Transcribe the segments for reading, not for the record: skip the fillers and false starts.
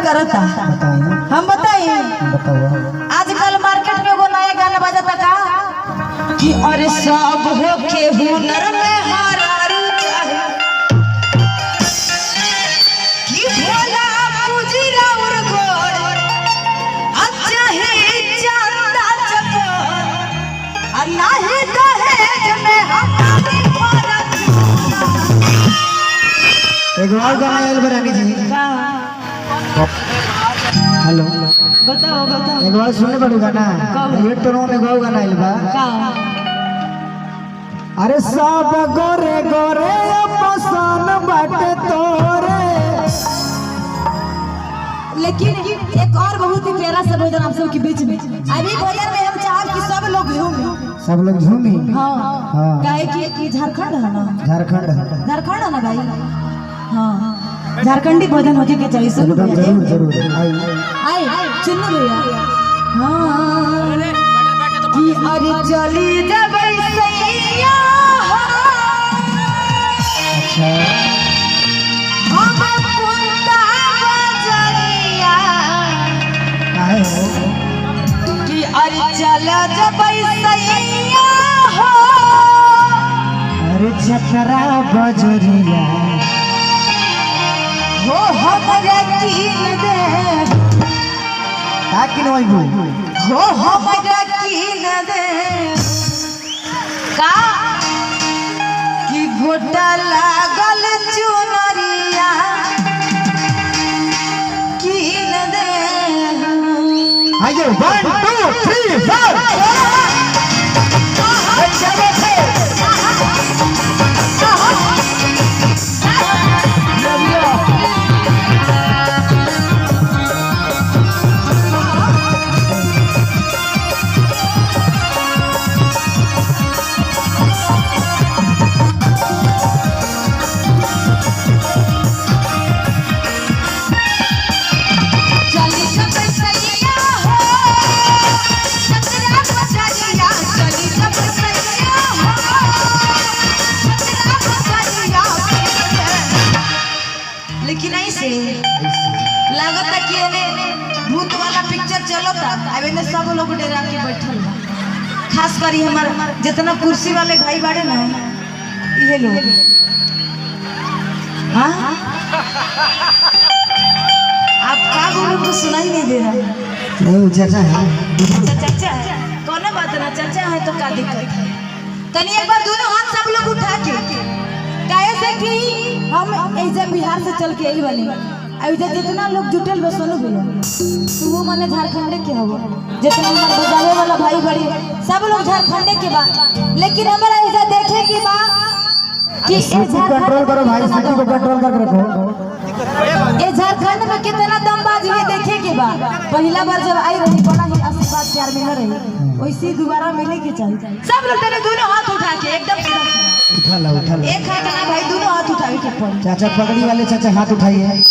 करता। हम बताइए आजकल मार्केट में वो नया गाना बजाता का कि अरे सब हो के हुनर में हरारू चाहे कि भोला पूजी राउर गोड़ अच्छा है चंदा चकोर अल्लाह ही दहेज में हमारी फरक। एक और गाना आयल बरानी जी। हेलो बताओ बताओ एक बार सुनने पड़ेगा ना ये टोनो में गो गाना आयल बा। अरे सब गोरे गोरे पसंद बाटे तोरे। लेकिन एक और बहुत ही प्यारा सा भजन आप सबके बीच में अभी भजन में हम चाहब कि सब लोग झूमे। सब लोग झूमी। हाँ हाँ काहे कि झारखंड है ना झारखंड झारखंड है ना भाई। हाँ झारखंडी भजन होके के चाहिए सुनो एकदम जरूर जरूर आई सुनो भैया। हाँ कि अरे चली जबै सैया अच्छा हम कुंदा बजरिया काहे हो कि अरे चल जबै सैया हो अरे छकरा बजरिया हो हमरा कीन दे का किन होइबू हो हमरा कीन दे का कि घोटा लागल चुनरिया कीन दे। आइए 1 2 3 4 लेकिन ऐसे लगता कि भूत वाला पिक्चर चलता अब इन्हें सब लोग डेरा के बैठल बा। खास कर हमार जितना कुर्सी वाले भाई बाड़े ना ये लोग। हाँ आप का बोलो तो सुनाई नहीं दे रहा। नहीं चाचा है चाचा कौन बात ना चाचा है तो का दिक्कत है। तनी एक बार दोनों हाथ सब लोग उठा के काहे से कि हम ऐसे बिहार से चल के आई वाली ऐसे जितना लोग जुटल बस सुनो भैया तो वो माने झारखंड के हो जितना हमारे बजावे वाला भाई बड़ी सब लोग झारखंड के बा। लेकिन हमारा ऐसा देखे कि बा कि कंट्रोल करो भाई सिटी को कंट्रोल करके रखो। ये झारखंड में कितना दमबाज हुए देखे के बा। पहला बार जब आई रही बड़ा ही आशीर्वाद प्यार मिल रही वैसे दोबारा मिले के चाहिए। सब लोग तेरे दोनों हाथ उठा के एकदम उठा ला एक हाथ ना भाई दोनों हाथ उठावे के पड़े। चाचा पगड़ी वाले चाचा हाथ उठाइए।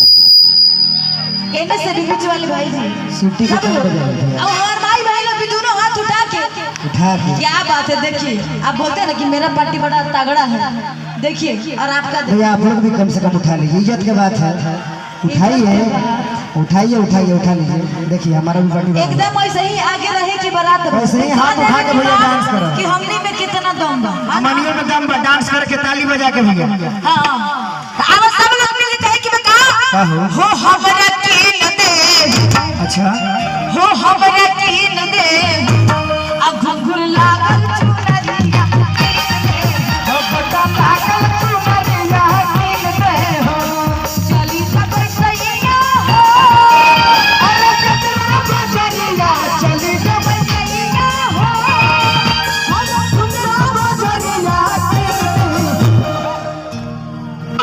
केने से बीच वाले भाई जी सिटी को चल बजा अब हमारे भाई भाई लोग भी दोनों हाथ उठा के क्या बात है। देखिए आप बोलते हैं ना कि मेरा पार्टी बड़ा तगड़ा है देखिए और आपका भैया आप लोग भी कम से कम उठा लीजिए इज्जत की बात है। उठाइए उठाइए उठाइए उठा लीजिए। देखिए हमारा भी पार्टी एकदम वैसे ही आगे रहे कि बारात वैसे ही हाथ उठा के भैया डांस करो कि हमने में कितना दम बा। मनियों में दम बा डांस करके ताली बजा के भैया। हां अब सब लोग मिल के कहे कि बता हो हमरा कीन दे। अच्छा हो हमरा कीन दे अब घुंघरू लागल चुनरिया हो बता लागल चुनरिया कीन दे हो चली सब सैया हो अरे कितना बजरिया चली सब सैया हो हम कितना बजरिया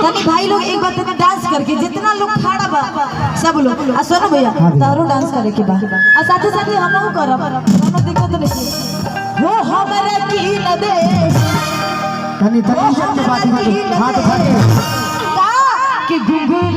तनी भाई लोग एक बात में डांस करके जितना लोग खड़ा बा सब लोग आ सुनो भैया तारो डांस करे के बा आ साथे साथे हमहु करब कोनो दिक्कत नहीं हो हमरा कीन दे तनी तनी इज्जत की बात हाथ उठा के कि घुंघरू